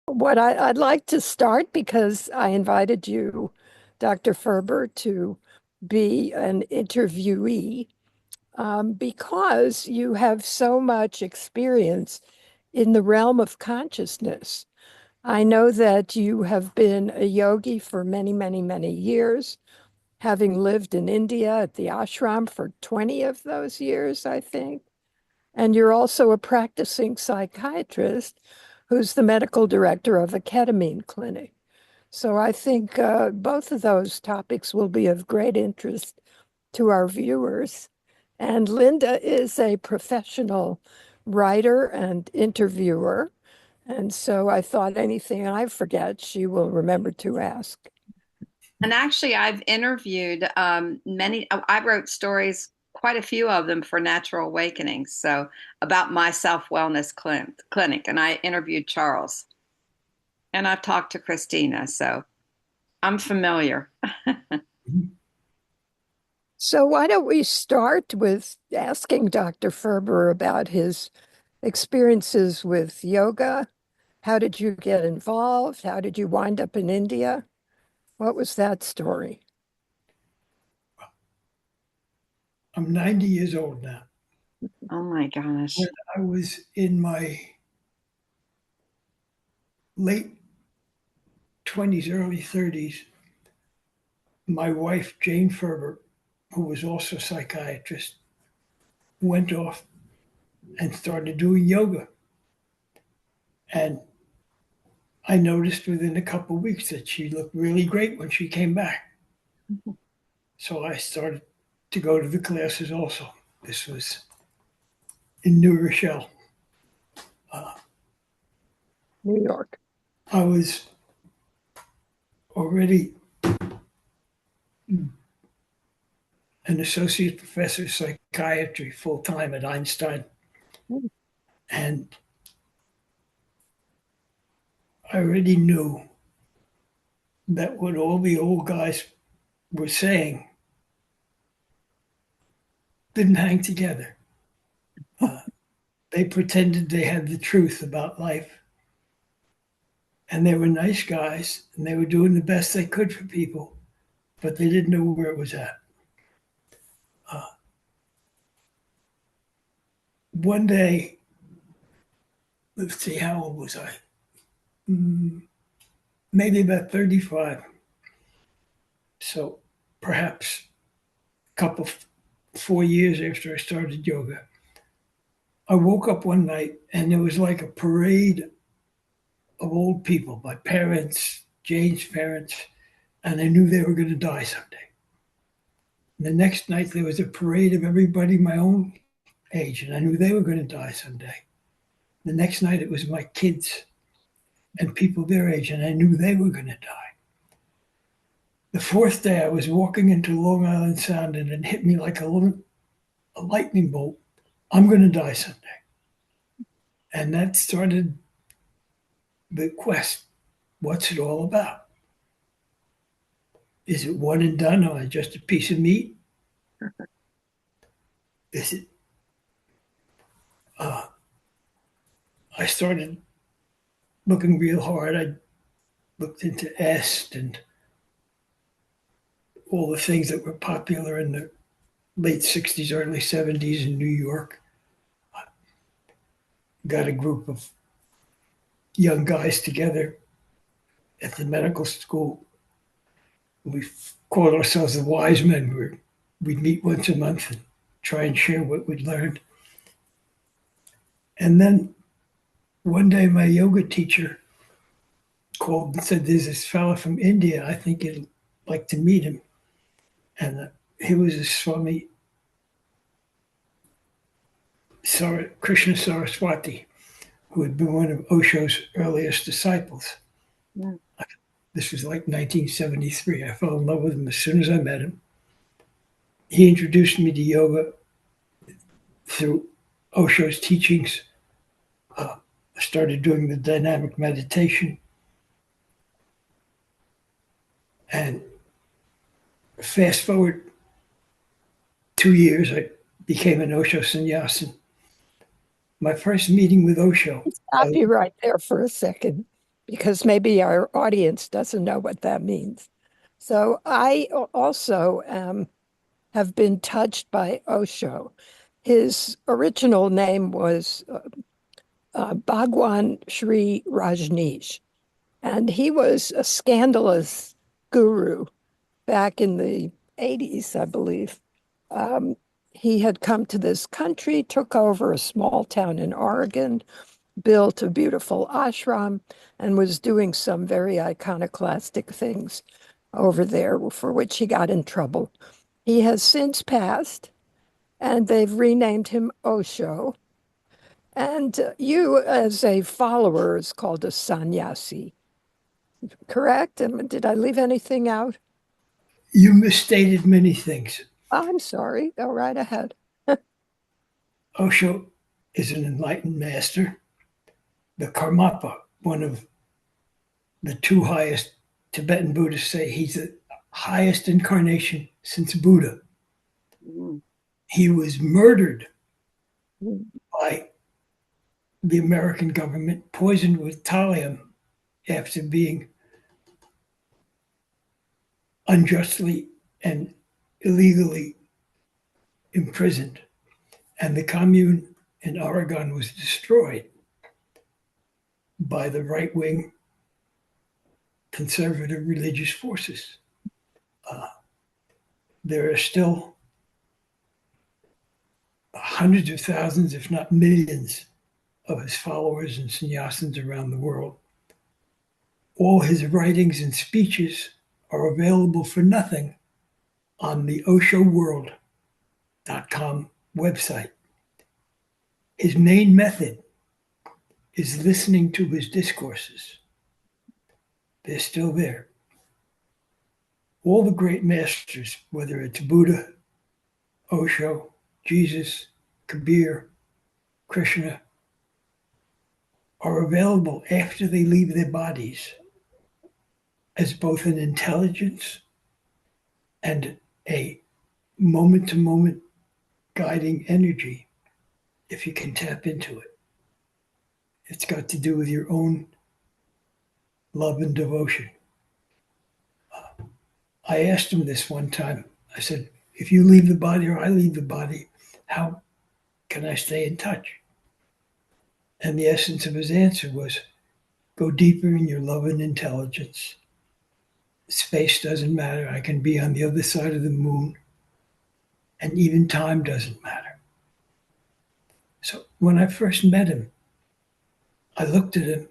I'd like to start because I invited you, Dr. Ferber, to be an interviewee because you have so much experience in the realm of consciousness. I know that you have been a yogi for many, many, many years, having lived in India at the ashram for 20 of those years, I think. And you're also a practicing psychiatrist who's the medical director of a ketamine clinic. So I think both of those topics will be of great interest to our viewers. And Linda is a professional writer and interviewer. And so I thought anything I forget, she will remember to ask. And actually, I've interviewed many, I wrote stories, quite a few of them for Natural Awakenings. So, about my self-wellness clinic. And I interviewed Charles. And I've talked to Christina. So, I'm familiar. So why don't we start with asking Dr. Ferber about his experiences with yoga? How did you get involved? How did you wind up in India? What was that story? I'm 90 years old now. Oh my gosh. When I was in my late 20s, early 30s, my wife, Jane Ferber, who was also a psychiatrist, went off and started doing yoga. And I noticed within a couple of weeks that she looked really great when she came back. So I started to go to the classes also. This was in New Rochelle. Uh, New York. I was already an associate professor of psychiatry full time at Einstein. And I already knew that what all the old guys were saying didn't hang together. They pretended they had the truth about life. And they were nice guys and they were doing the best they could for people, but they didn't know where it was at. Uh, One day, let's see, how old was I? Maybe about 35. So perhaps a couple, 4 years after I started yoga, I woke up one night and there was like a parade of old people, my parents, Jane's parents, and I knew they were going to die someday. And the next night there was a parade of everybody my own age, and I knew they were going to die someday. The next night it was my kids and people their age, and I knew they were going to die. The fourth day I was walking into Long Island Sound and it hit me like a lightning bolt. I'm going to die someday. And that started the quest. What's it all about? Is it one and done? Am I just a piece of meat? Is it? Uh, I started looking real hard. I looked into EST and all the things that were popular in the late 60s, early 70s in New York. I got a group of young guys together at the medical school. We called ourselves the wise men. We'd meet once a month and try and share what we'd learned. And then one day my yoga teacher called and said, "There's this fellow from India. I think you'd like to meet him." And he was a Swami Krishna Saraswati, who had been one of Osho's earliest disciples. Yeah. This was like 1973. I fell in love with him as soon as I met him. He introduced me to yoga through Osho's teachings. I started doing the dynamic meditation. And fast forward 2 years, I became an Osho sannyasin. My first meeting with Osho, Stop you right there for a second. because maybe our audience doesn't know what that means. So I also have been touched by Osho. His original name was Bhagwan Sri Rajneesh, and he was a scandalous guru back in the 80s, I believe. Um, he had come to this country, took over a small town in Oregon, built a beautiful ashram, and was doing some very iconoclastic things over there for which he got in trouble. He has since passed, and they've renamed him Osho. And you, as a follower, is called a sannyasi, correct? Did I leave anything out? You misstated many things. I'm sorry. Go right ahead. Osho is an enlightened master. The Karmapa, one of the two highest Tibetan Buddhists, say he's the highest incarnation since Buddha. Mm. He was murdered Mm. by the American government, poisoned with thallium after being unjustly and illegally imprisoned. And the commune in Oregon was destroyed by the right wing conservative religious forces. There are still hundreds of thousands, if not millions, of his followers and sannyasins around the world. All his writings and speeches are available for nothing on the oshoworld.com website. His main method is listening to his discourses. They're still there. All the great masters, whether it's Buddha, Osho, Jesus, Kabir, Krishna, are available after they leave their bodies as both an intelligence and a moment to moment guiding energy if you can tap into it. It's got to do with your own love and devotion. I asked him this one time. I said, if you leave the body or I leave the body, how can I stay in touch? And the essence of his answer was, go deeper in your love and intelligence. Space doesn't matter. I can be on the other side of the moon. And even time doesn't matter. So when I first met him, I looked at him,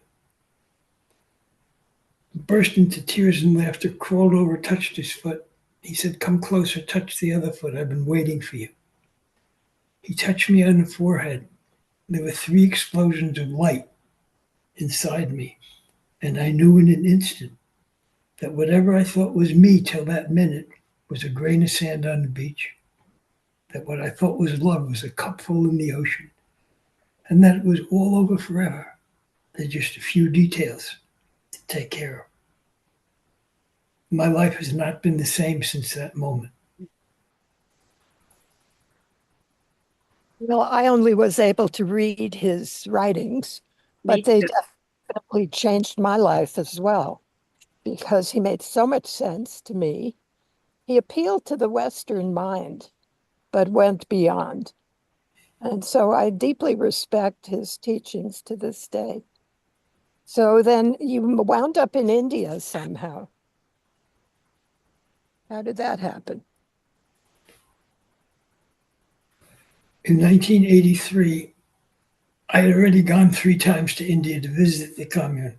burst into tears and laughter, crawled over, touched his foot. He said, come closer, touch the other foot. I've been waiting for you. He touched me on the forehead. There were 3 explosions of light inside me. And I knew in an instant that whatever I thought was me till that minute was a grain of sand on the beach. That what I thought was love was a cupful in the ocean. And that it was all over forever. There's just a few details to take care of. My life has not been the same since that moment. Well, I only was able to read his writings, Me but they too. definitely changed my life as well because he made so much sense to me. He appealed to the Western mind, but went beyond. And so I deeply respect his teachings to this day. So then you wound up in India somehow. How did that happen? In 1983, I had already gone 3 times to India to visit the commune,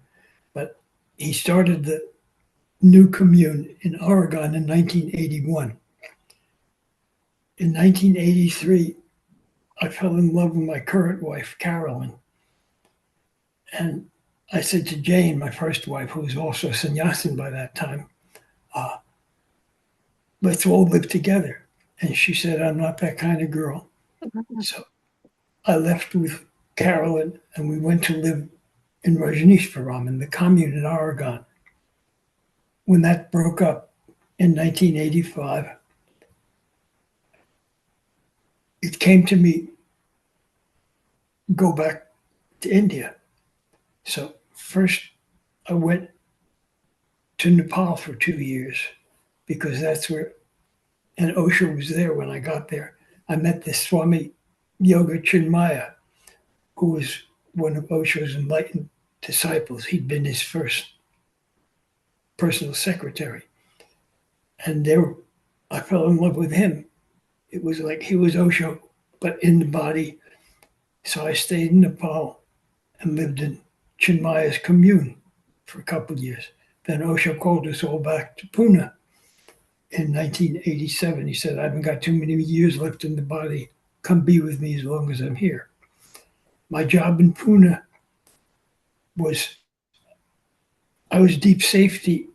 but he started the new commune in Oregon in 1981. In 1983, I fell in love with my current wife, Carolyn. And I said to Jane, my first wife, who was also sannyasin by that time, let's all live together. And she said, I'm not that kind of girl. So I left with Carolyn and we went to live in Rajneeshpuram, in the commune in Oregon. When that broke up in 1985, it came to me, go back to India. So first I went to Nepal for 2 years because that's where, and Osho was there when I got there. I met this Swami Yoga Chinmaya, who was one of Osho's enlightened disciples. He'd been his first personal secretary. And there, I fell in love with him. It was like he was Osho, but in the body. So I stayed in Nepal and lived in Chinmaya's commune for a couple of years. Then Osho called us all back to Pune in 1987. He said, I haven't got too many years left in the body. Come be with me as long as I'm here. My job in Pune was, I was deep safety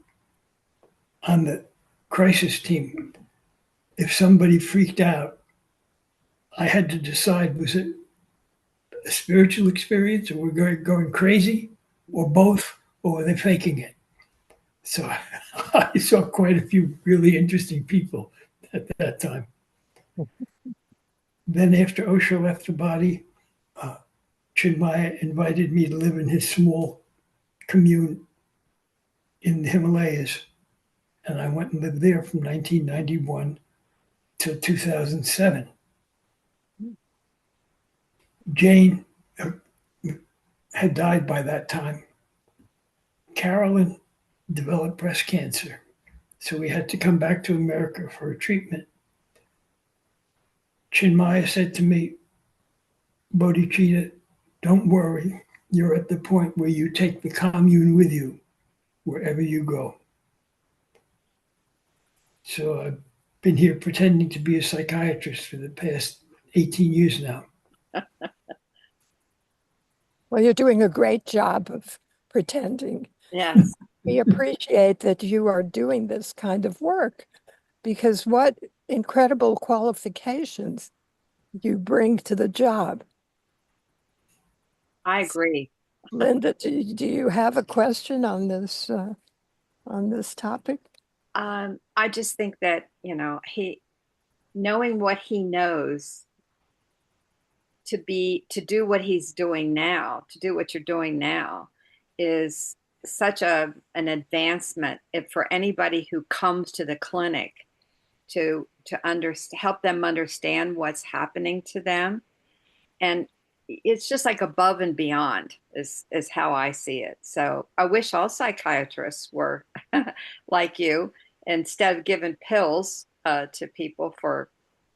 on the crisis team. If somebody freaked out, I had to decide, was it a spiritual experience or we're going crazy or both, or were they faking it? So I saw quite a few really interesting people at that time. Then after Osho left the body, Chinmaya invited me to live in his small commune in the Himalayas. And I went and lived there from 1991 till 2007. Jane had died by that time. Carolyn developed breast cancer. So we had to come back to America for a treatment. Chinmaya said to me, Bodhicitta, don't worry. You're at the point where you take the commune with you wherever you go. So I've been here pretending to be a psychiatrist for the past 18 years now. Well, you're doing a great job of pretending. Yes. We appreciate that you are doing this kind of work because what incredible qualifications you bring to the job. I agree. Linda, do you have a question on this topic? I just think that, he knowing what he knows to do what he's doing now, to do what you're doing now is such an advancement for anybody who comes to the clinic to help them understand what's happening to them. And it's just like above and beyond is how I see it. So I wish all psychiatrists were like you, instead of giving pills to people for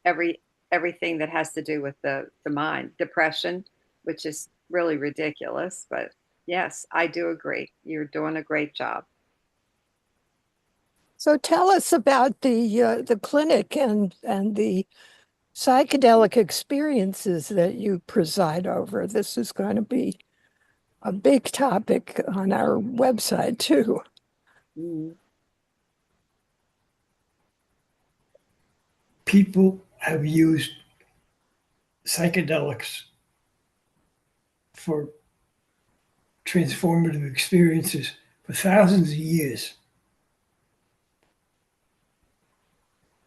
everything that has to do with the mind, depression, which is really ridiculous. But yes, I do agree. You're doing a great job. So tell us about the clinic and the psychedelic experiences that you preside over. This is going to be a big topic on our website too. Mm. People have used psychedelics for transformative experiences for thousands of years.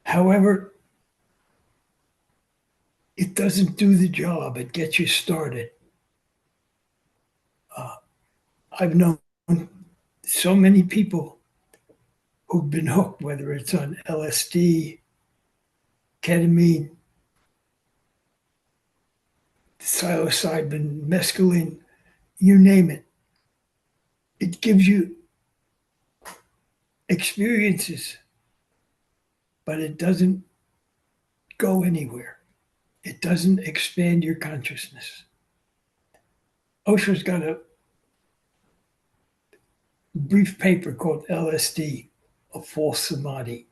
However, it doesn't do the job. It gets you started. I've known so many people who've been hooked, whether it's on LSD, ketamine, psilocybin, mescaline, you name it. It gives you experiences, but it doesn't go anywhere. It doesn't expand your consciousness. Osho's got a brief paper called LSD, a false samadhi,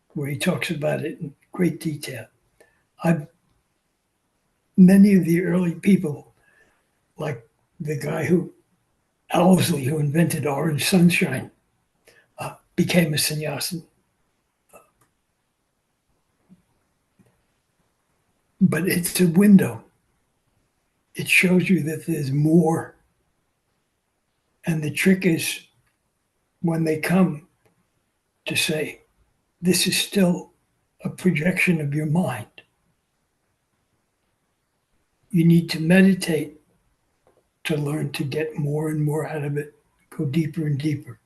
where he talks about it in great detail. Many of the early people, like the guy Owsley, who invented orange sunshine, became a sannyasin. But it's a window. It shows you that there's more. And the trick is when they come to say, this is still a projection of your mind. You need to meditate to learn to get more and more out of it, go deeper and deeper.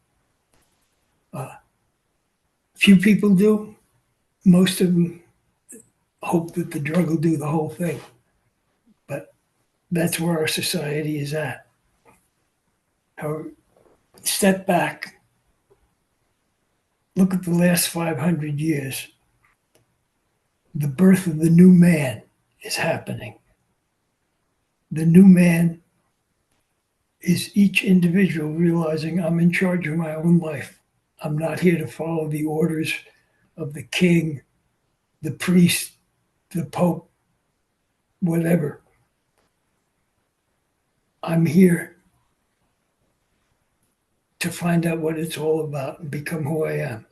Few people do. Most of them hope that the drug will do the whole thing. But that's where our society is at. However, step back, look at the last 500 years. The birth of the new man is happening. The new man is each individual realizing I'm in charge of my own life. I'm not here to follow the orders of the king, the priest, the pope, whatever. I'm here to find out what it's all about and become who I am.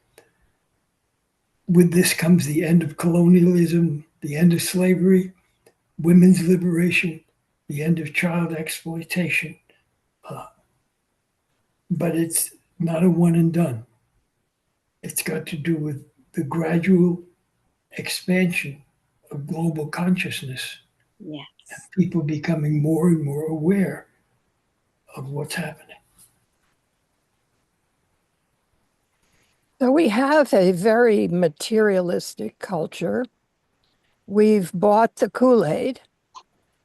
With this comes the end of colonialism, the end of slavery, women's liberation, the end of child exploitation. But it's not a one and done. It's got to do with the gradual expansion of global consciousness, Yes. and people becoming more and more aware of what's happening. So we have a very materialistic culture. We've bought the Kool-Aid.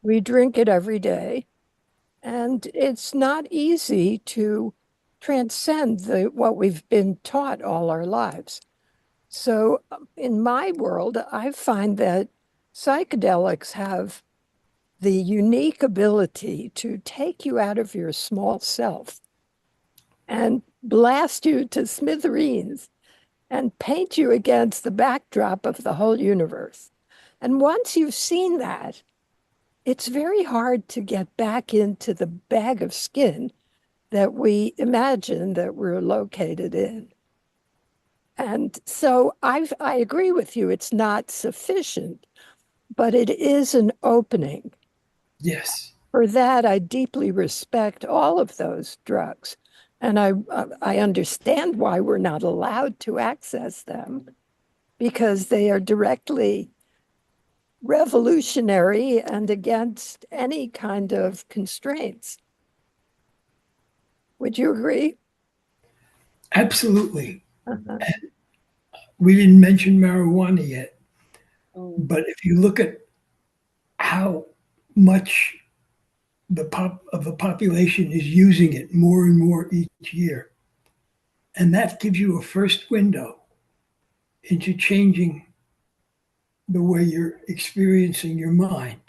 We drink it every day. And it's not easy to transcend what we've been taught all our lives. So in my world, I find that psychedelics have the unique ability to take you out of your small self and blast you to smithereens and paint you against the backdrop of the whole universe. And once you've seen that, it's very hard to get back into the bag of skin that we imagine that we're located in. And so I agree with you, it's not sufficient, but it is an opening. Yes, For that, I deeply respect all of those drugs. And I understand why we're not allowed to access them, because they are directly revolutionary and against any kind of constraints. Would you agree? absolutely. Uh-huh. We didn't mention marijuana yet, Mm. but if you look at how much the population is using it more and more each year, and that gives you a first window into changing the way you're experiencing your mind.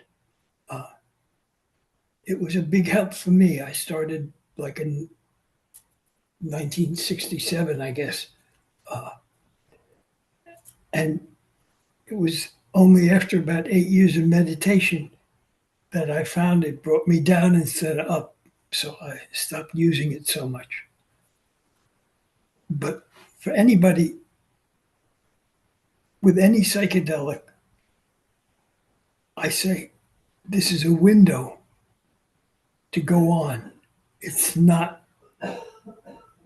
Uh, it was a big help for me. I started like in 1967, I guess, and it was only after about 8 years of meditation that I found it brought me down instead of up. So I stopped using it so much. But for anybody with any psychedelic, I say this is a window to go on. It's not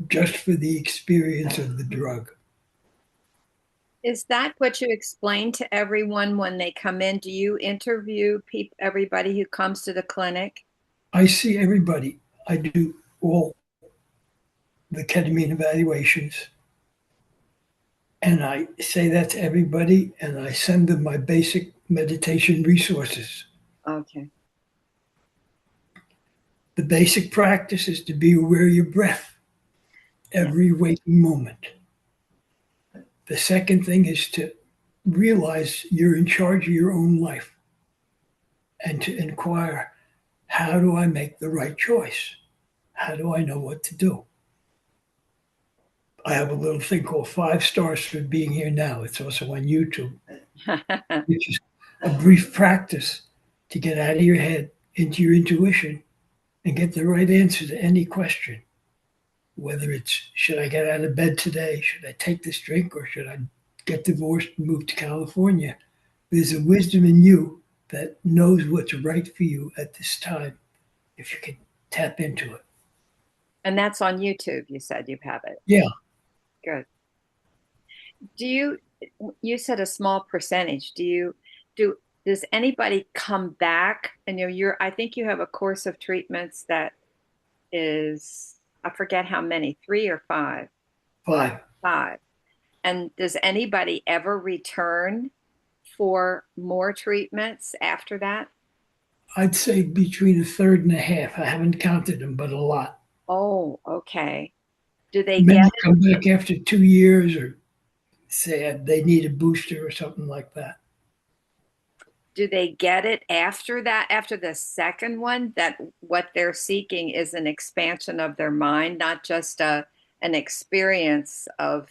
just for the experience of the drug. Is that what you explain to everyone when they come in? Do you interview everybody who comes to the clinic? I see everybody. I do all the ketamine evaluations, and I say that to everybody, and I send them my basic meditation resources. Okay. The basic practice is to be aware of your breath every waking moment. The second thing is to realize you're in charge of your own life and to inquire, how do I make the right choice? How do I know what to do? I have a little thing called 5 stars for being here now. It's also on YouTube, which is a brief practice to get out of your head into your intuition and get the right answer to any question. Whether it's, should I get out of bed today? Should I take this drink, or should I get divorced and move to California? There's a wisdom in you that knows what's right for you at this time, if you can tap into it. And that's on YouTube, you said you have it. Yeah. Good. You said a small percentage. Does anybody come back? And I think you have a course of treatments that is I forget how many, 3 or 5? 5. 5. And does anybody ever return for more treatments after that? I'd say between a third and a half. I haven't counted them, but a lot. Oh, okay. Do they get Many it? come back after 2 years or say they need a booster or something like that. Do they get it after that, after the second one, that what they're seeking is an expansion of their mind, not just an experience of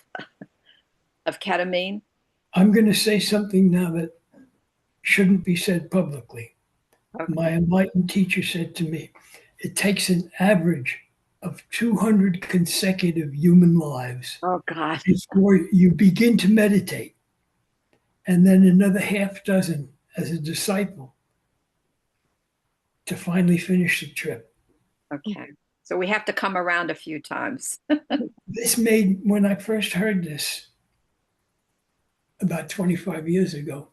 ketamine? I'm going to say something now that shouldn't be said publicly. Okay. My enlightened teacher said to me, it takes an average of 200 consecutive human lives Oh God. before you begin to meditate, and then another half dozen as a disciple to finally finish the trip. Okay. So we have to come around a few times. This made, when I first heard this about 25 years ago,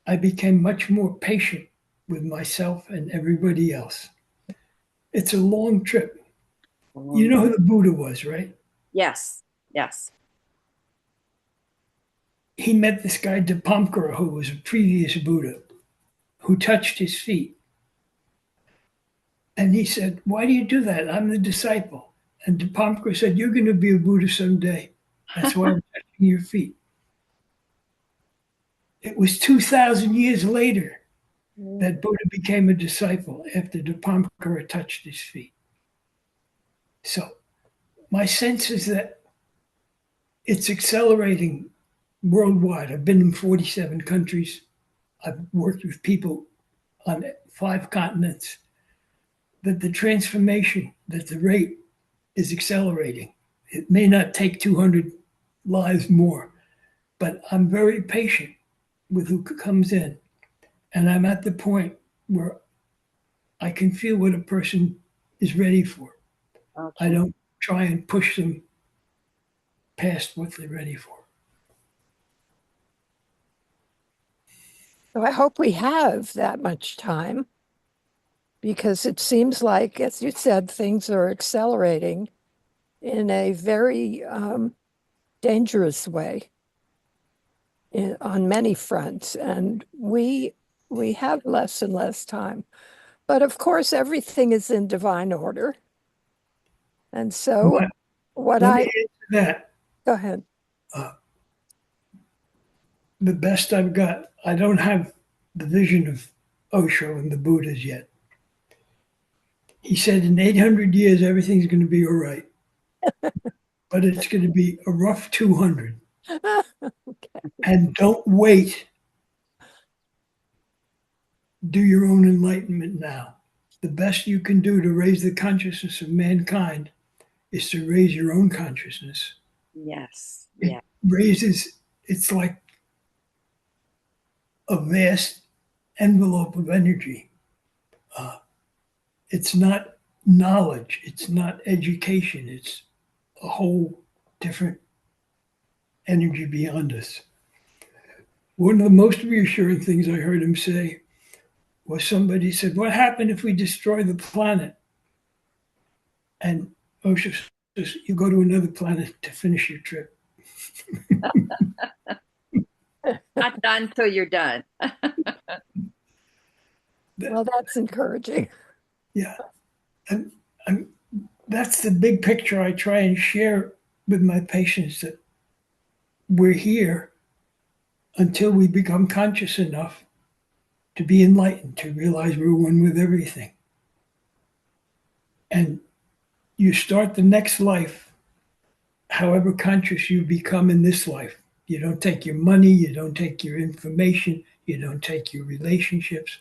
I became much more patient with myself and everybody else. It's a long trip. You know who the Buddha was, right? Yes. Yes. He met this guy Dipankara, who was a previous Buddha, who touched his feet. And he said, "Why do you do that? I'm the disciple." And Dipankara said, "You're going to be a Buddha someday. That's why I'm touching your feet." It was 2,000 years later that Buddha became a disciple after Dipankara touched his feet. So my sense is that it's accelerating worldwide. I've been in 47 countries. I've worked with people on 5 continents. That the transformation, that the rate is accelerating. It may not take 200 lives more, but I'm very patient with who comes in. And I'm at the point where I can feel what a person is ready for. I Okay. don't try and push them past what they're ready for. So I hope we have that much time because it seems like, as you said, things are accelerating in a very dangerous way on many fronts, and we have less and less time. But of course, everything is in divine order. And so, But what let me I answer that. go ahead. Uh, the best I've got, I don't have the vision of Osho and the Buddhas yet. He said in 800 years, everything's going to be all right, but it's going to be a rough 200. Okay. And don't wait. Do your own enlightenment now. The best you can do to raise the consciousness of mankind is to raise your own consciousness. Yes. It Yeah. raises, it's like a vast envelope of energy. It's not knowledge, it's not education, it's a whole different energy beyond us. One of the most reassuring things I heard him say was somebody said, "What happened if we destroy the planet?" And Osho says, "You go to another planet to finish your trip." Not done till you're done. Well, that's encouraging. Yeah. And, and that's the big picture I try and share with my patients, that we're here until we become conscious enough to be enlightened, to realize we're one with everything. And you start the next life, however conscious you become in this life. You don't take your money, you don't take your information, you don't take your relationships,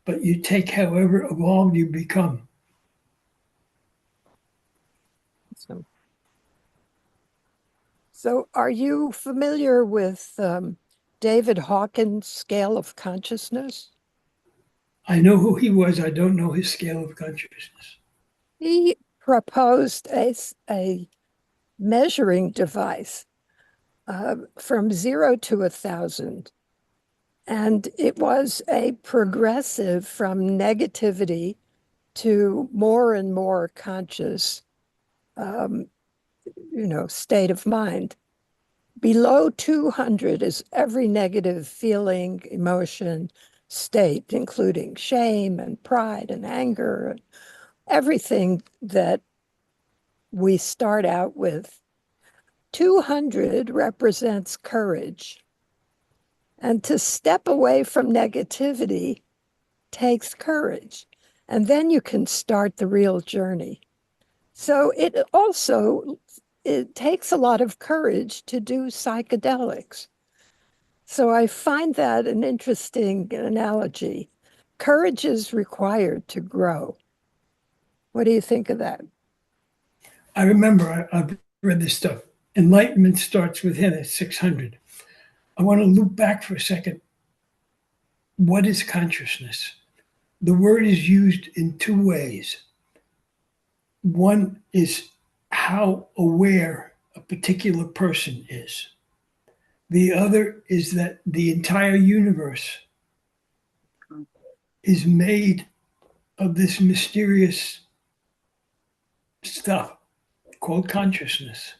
but you take however evolved you become. So, so are you familiar with David Hawkins' scale of consciousness? I know who he was, I don't know his scale of consciousness. He proposed a measuring device from 0 to 1,000. And it was a progressive from negativity to more and more conscious um, state of mind. Below 200 is every negative feeling, emotion, state, including shame and pride and anger, and everything that we start out with. 200 represents courage. And to step away from negativity takes courage. And then you can start the real journey. So it takes a lot of courage to do psychedelics. So I find that an interesting analogy. Courage is required to grow. What do you think of that? I remember I've read this stuff. Enlightenment starts within at 600. I want to loop back for a second. What is consciousness? The word is used in two ways. One is how aware a particular person is. The other is that the entire universe is made of this mysterious stuff called consciousness,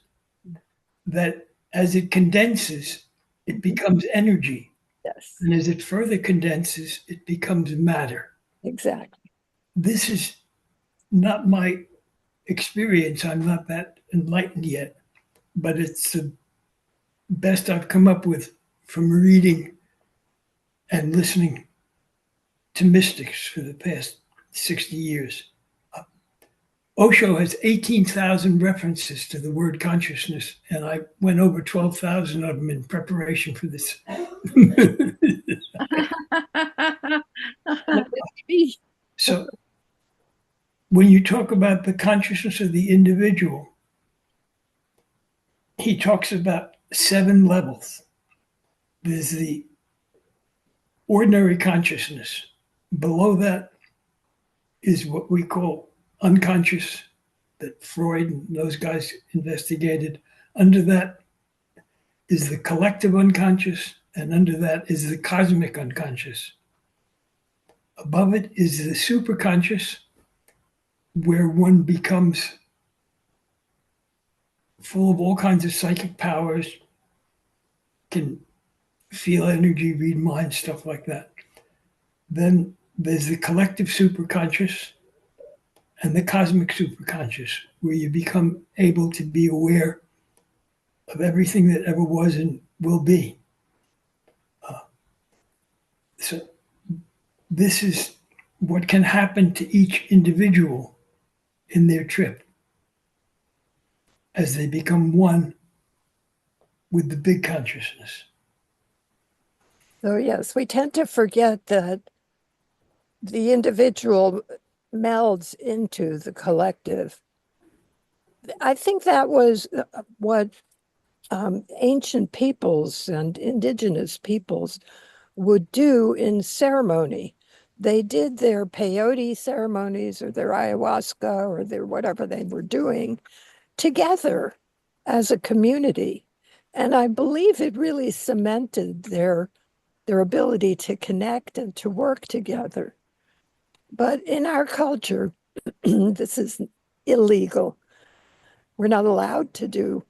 that as it condenses, it becomes energy. Yes, And as it further condenses, it becomes matter. exactly. This is not my experience. I'm not that enlightened yet, but it's the best I've come up with from reading and listening to mystics for the past 60 years. Osho has 18,000 references to the word consciousness, and I went over 12,000 of them in preparation for this. So, when you talk about the consciousness of the individual, he talks about 7 levels. There's the ordinary consciousness. Below that is what we call unconscious, that Freud and those guys investigated. Under that is the collective unconscious, and under that is the cosmic unconscious. Above it is the superconscious, where one becomes full of all kinds of psychic powers, can feel energy, read minds, stuff like that. Then there's the collective superconscious and the cosmic superconscious, where you become able to be aware of everything that ever was and will be. So this is what can happen to each individual in their trip as they become one with the big consciousness. So, yes, we tend to forget that the individual melds into the collective. I think that was what ancient peoples and indigenous peoples would do in ceremony. They did their peyote ceremonies or their ayahuasca or their whatever they were doing together as a community. And I believe it really cemented their ability to connect and to work together. But in our culture, this is illegal. We're not allowed to do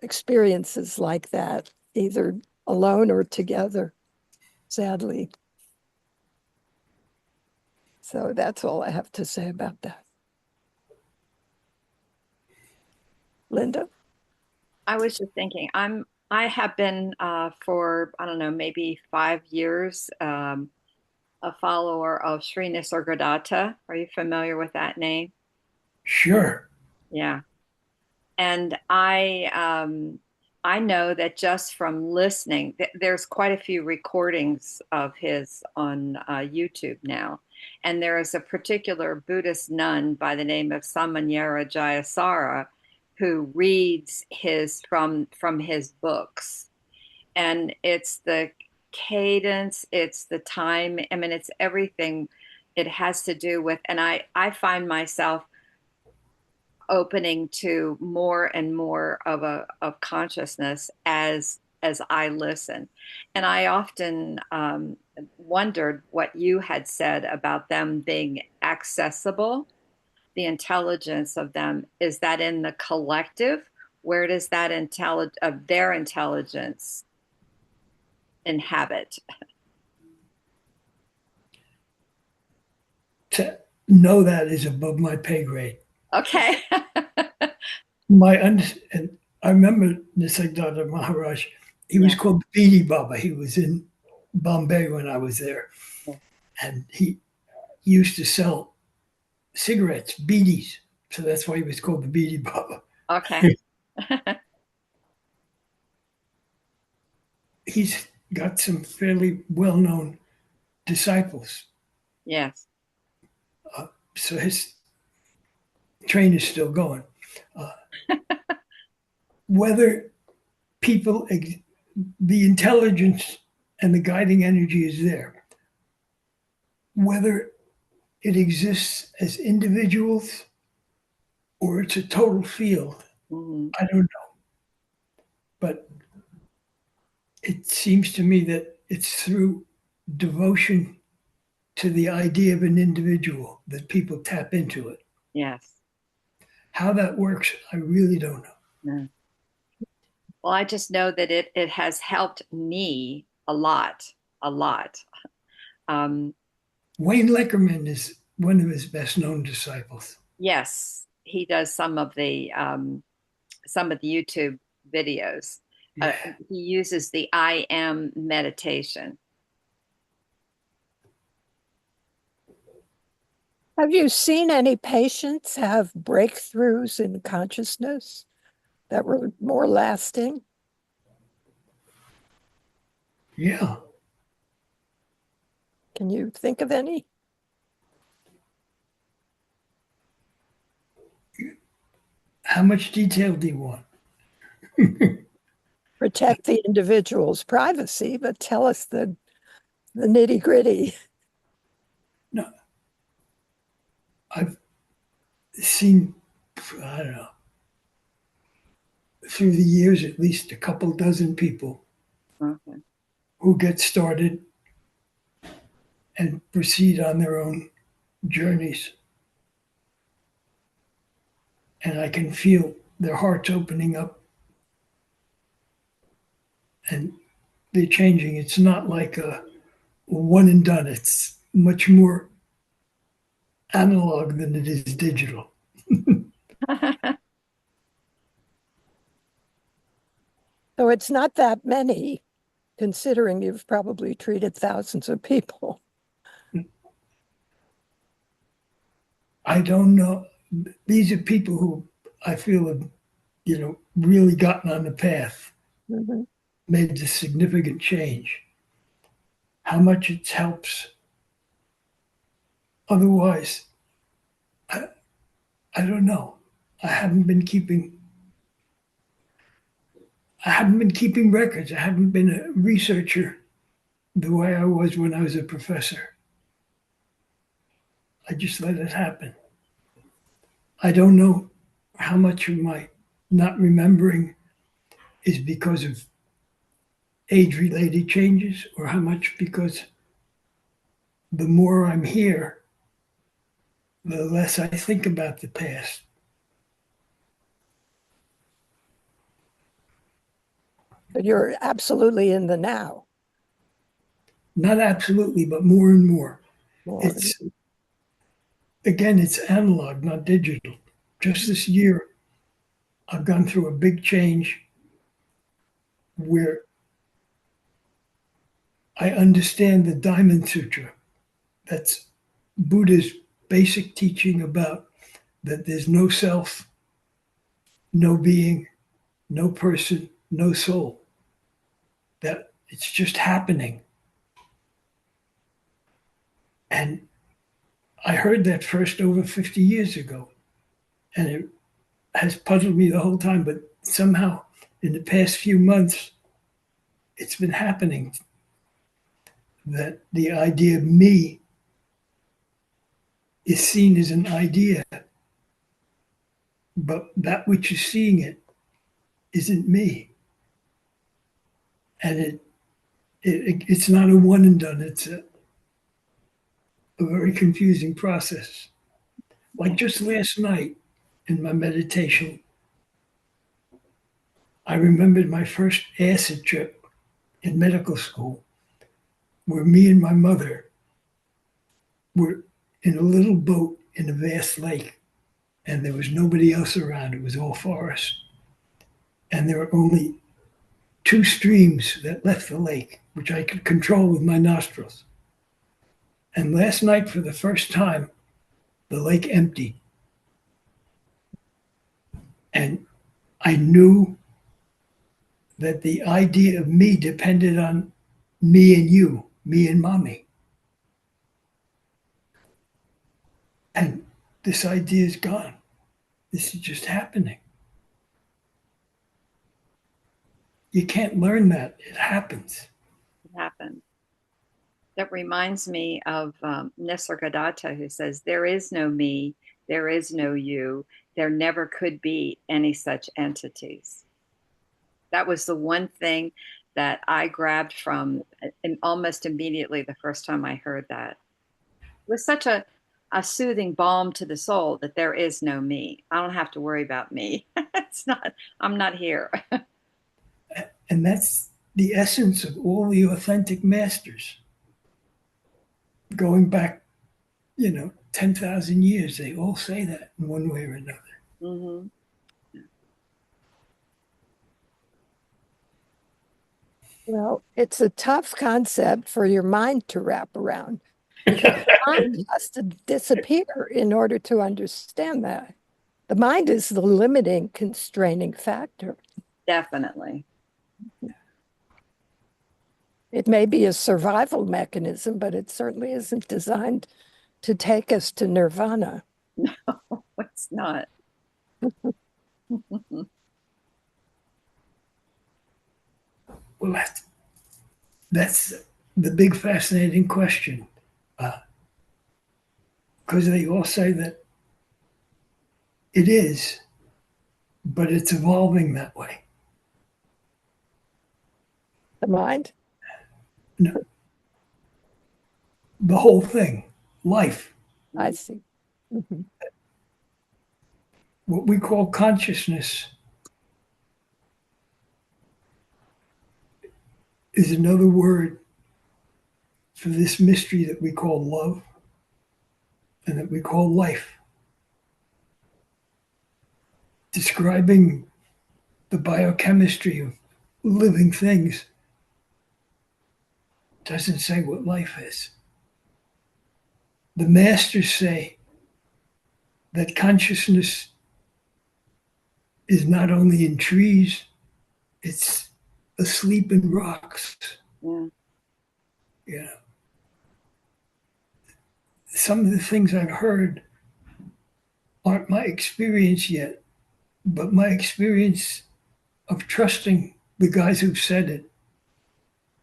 experiences like that, either alone or together, sadly. So that's all I have to say about that. Linda? I was just thinking, I have been for I don't know maybe 5 years a follower of Sri Nisargadatta. Are you familiar with that name? Sure. Yeah, and I know that just from listening, there's quite a few recordings of his on YouTube now, and there is a particular Buddhist nun by the name of Samanyera Jayasara who reads his from his books, and it's the cadence, it's the time. I mean, it's everything. It has to do with, and I find myself opening to more and more of consciousness as I listen. And I often wondered what you had said about them being accessible, the intelligence of them, is that in the collective? Where does that their intelligence inhabit? To know that is above my pay grade. Okay. And I remember Nisargadatta Maharaj. He was Yeah. called Beedi Baba. He was in Bombay when I was there, Yeah. and he used to sell cigarettes, beedies. So that's why he was called the Beedi Baba. Okay. He's got some fairly well-known disciples. Yes. So his train is still going. Whether people, the intelligence and the guiding energy is there, whether it exists as individuals or it's a total field, I don't know. But it seems to me that it's through devotion to the idea of an individual that people tap into it. Yes. How that works, I really don't know. Yeah. Well, I just know that it has helped me a lot, a lot. Wayne Leckerman is one of his best known disciples. Yes, he does some of the YouTube videos. Yeah. He uses the I am meditation. Have you seen any patients have breakthroughs in consciousness that were more lasting? Yeah. Can you think of any? How much detail do you want? Protect the individual's privacy, but tell us the nitty gritty. No. I've seen, I don't know, through the years, at least a couple dozen people Okay. who get started and proceed on their own journeys. And I can feel their hearts opening up and they're changing. It's not like a one and done, it's much more analog than it is digital. So it's not that many, considering you've probably treated thousands of people. I don't know. These are people who I feel have, really gotten on the path, made a significant change. How much it helps. Otherwise, I don't know. I haven't been keeping records. I haven't been a researcher the way I was when I was a professor. I just let it happen. I don't know how much of my not remembering is because of age-related changes or how much because the more I'm here, the less I think about the past. But you're absolutely in the now. Not absolutely, but more and more. More. It's analog, not digital. Just this year, I've gone through a big change where I understand the Diamond Sutra. That's Buddha's basic teaching about that there's no self, no being, no person, no soul. That it's just happening. And I heard that first over 50 years ago. And it has puzzled me the whole time. But somehow, in the past few months, it's been happening that the idea of me is seen as an idea. But that which is seeing it isn't me. And it's not a one and done. It's a very confusing process. Like just last night in my meditation, I remembered my first acid trip in medical school, where me and my mother were in a little boat in a vast lake, and there was nobody else around. It was all forest. And there were only two streams that left the lake, which I could control with my nostrils. And last night, for the first time, the lake emptied. And I knew that the idea of me depended on me and you, me and mommy. And this idea is gone. This is just happening. You can't learn that. It happens. It happened. That reminds me of Nisargadatta, who says, there is no me, there is no you, there never could be any such entities. That was the one thing that I grabbed from almost immediately the first time I heard that. It was such a soothing balm to the soul that there is no me. I don't have to worry about me. I'm not here. And that's the essence of all the authentic masters. Going back, 10,000 years, they all say that in one way or another. Mm-hmm. Well, it's a tough concept for your mind to wrap around because the mind has to disappear in order to understand that. The mind is the limiting, constraining factor. Definitely. It may be a survival mechanism, but it certainly isn't designed to take us to nirvana. No, it's not. Well, that's the big fascinating question. Because they all say that it is, but it's evolving that way. The mind? No, the whole thing, life. I see. Mm-hmm. What we call consciousness is another word for this mystery that we call love and that we call life. Describing the biochemistry of living things doesn't say what life is. The masters say that consciousness is not only in trees, it's asleep in rocks. Yeah. Some of the things I've heard aren't my experience yet, but my experience of trusting the guys who've said it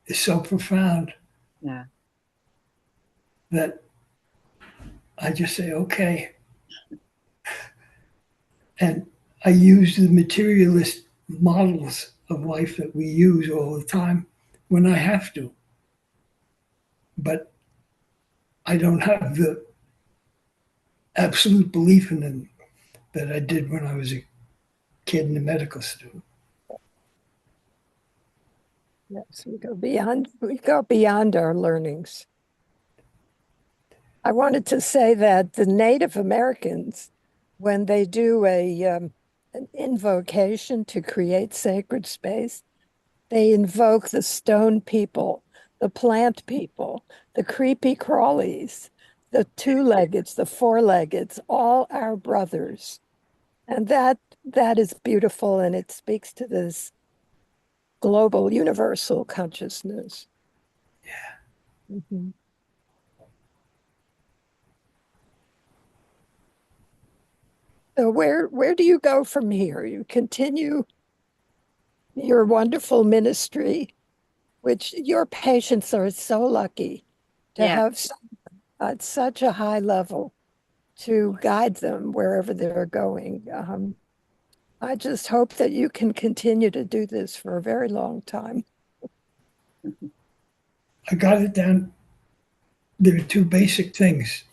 is so profound that I just say, okay. And I use the materialist models of life that we use all the time when I have to. But I don't have the absolute belief in them that I did when I was a kid and a medical student. Yes, we go beyond our learnings. I wanted to say that the Native Americans, when they do an invocation to create sacred space, they invoke the stone people, the plant people, the creepy crawlies, the two-leggeds, the four-leggeds, all our brothers. And that is beautiful, and it speaks to this global universal consciousness. Yeah. Mm-hmm. So where do you go from here? You continue your wonderful ministry, which your patients are so lucky to have at such a high level to guide them wherever they're going. I just hope that you can continue to do this for a very long time. I got it down. There are two basic things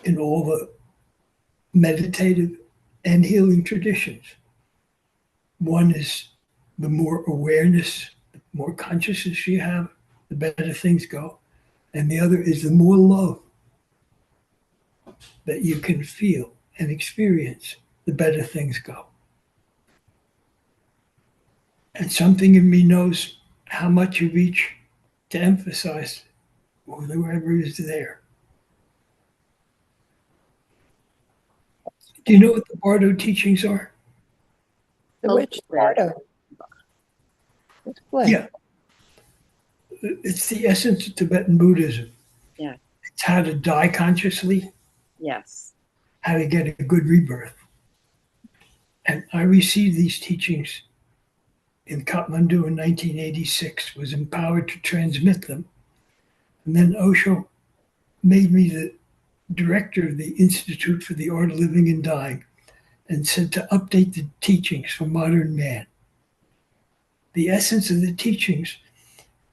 in all the meditative and healing traditions. One is the more awareness, the more consciousness you have, the better things go. And the other is the more love that you can feel and experience, the better things go. And something in me knows how much of each to emphasize, or whoever is there. Do you know what the Bardo teachings are? The which Bardo? Explain. Yeah. It's the essence of Tibetan Buddhism. Yeah. It's how to die consciously, Yes. how to get a good rebirth. And I received these teachings in Kathmandu in 1986, was empowered to transmit them. And then Osho made me the director of the Institute for the Art of Living and Dying and said to update the teachings for modern man. The essence of the teachings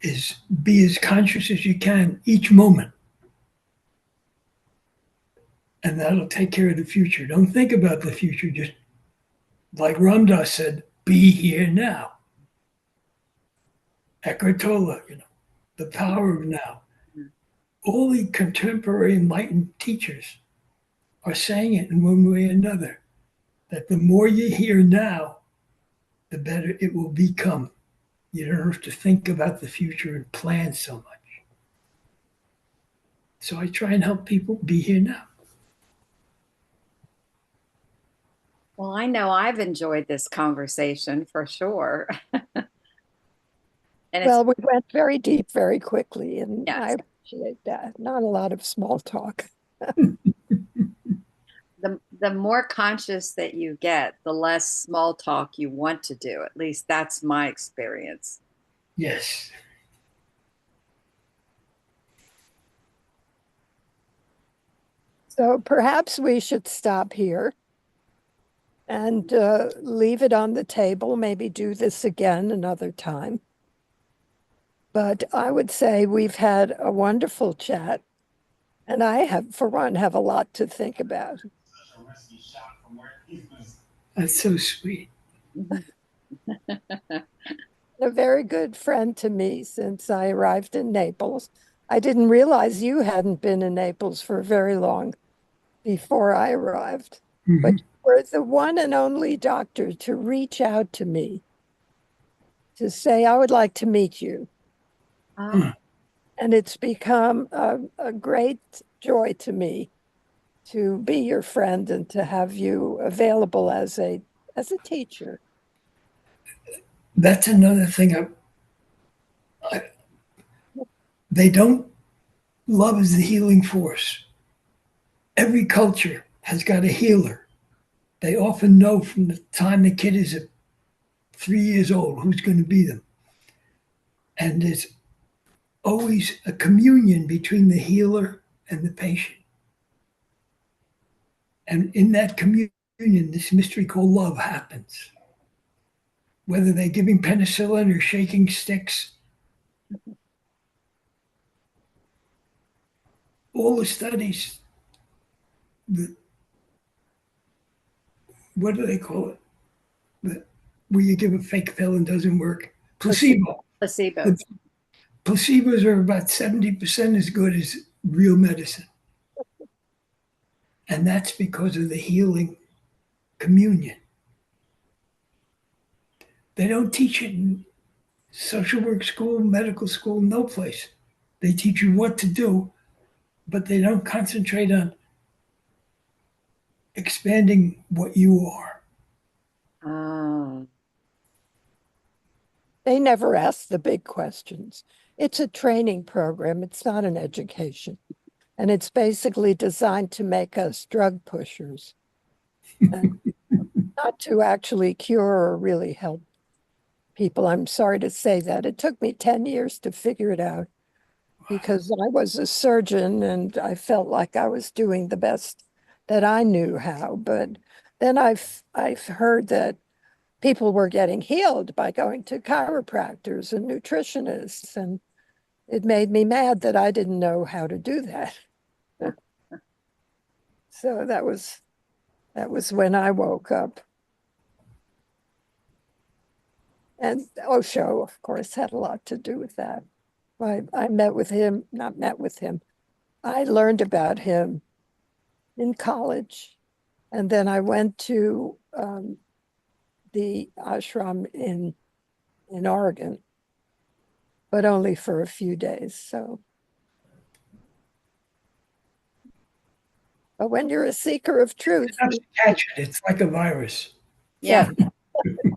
is be as conscious as you can each moment. And that'll take care of the future. Don't think about the future. Just like Ramdas said, be here now. Eckhart Tolle, the power of now. All the contemporary enlightened teachers are saying it in one way or another, that the more you hear now, the better it will become. You don't have to think about the future and plan so much. So I try and help people be here now. Well, I know I've enjoyed this conversation for sure. And Well, we went very deep very quickly, and I yes, appreciate that. Not a lot of small talk. the more conscious that you get, the less small talk you want to do. At least that's my experience. Yes. So perhaps we should stop here and leave it on the table, maybe do this again another time. But I would say we've had a wonderful chat, and I have, for one, have a lot to think about. That's so sweet. A very good friend to me since I arrived in Naples. I didn't realize you hadn't been in Naples for very long before I arrived. But you were the one and only doctor to reach out to me to say, I would like to meet you. And it's become a great joy to me to be your friend and to have you available as a teacher. That's another thing. They don't love as the healing force. Every culture has got a healer. They often know from the time the kid is 3 years old who's going to be them. And there's always a communion between the healer and the patient. And in that communion, this mystery called love happens. Whether they're giving penicillin or shaking sticks, all the studies, what do they call it? Where you give a fake pill and doesn't work. Placebo. Placebos. Placebos are about 70% as good as real medicine. And that's because of the healing communion. They don't teach it in social work school, medical school, no place. They teach you what to do, but they don't concentrate on expanding what you are. Oh. They never ask the big questions. It's a training program. It's not an education. And it's basically designed to make us drug pushers and not to actually cure or really help people. I'm sorry to say that. It took me 10 years to figure it out because I was a surgeon and I felt like I was doing the best that I knew how. But then I've heard that people were getting healed by going to chiropractors and nutritionists, and it made me mad that I didn't know how to do that. So that was That was when I woke up. And Osho, of course, had a lot to do with that. I met with him, not met with him. I learned about him in college. And then I went to the ashram in Oregon, but only for a few days. So, but when you're a seeker of truth, It's catch it. It's like a virus. Yeah. yeah,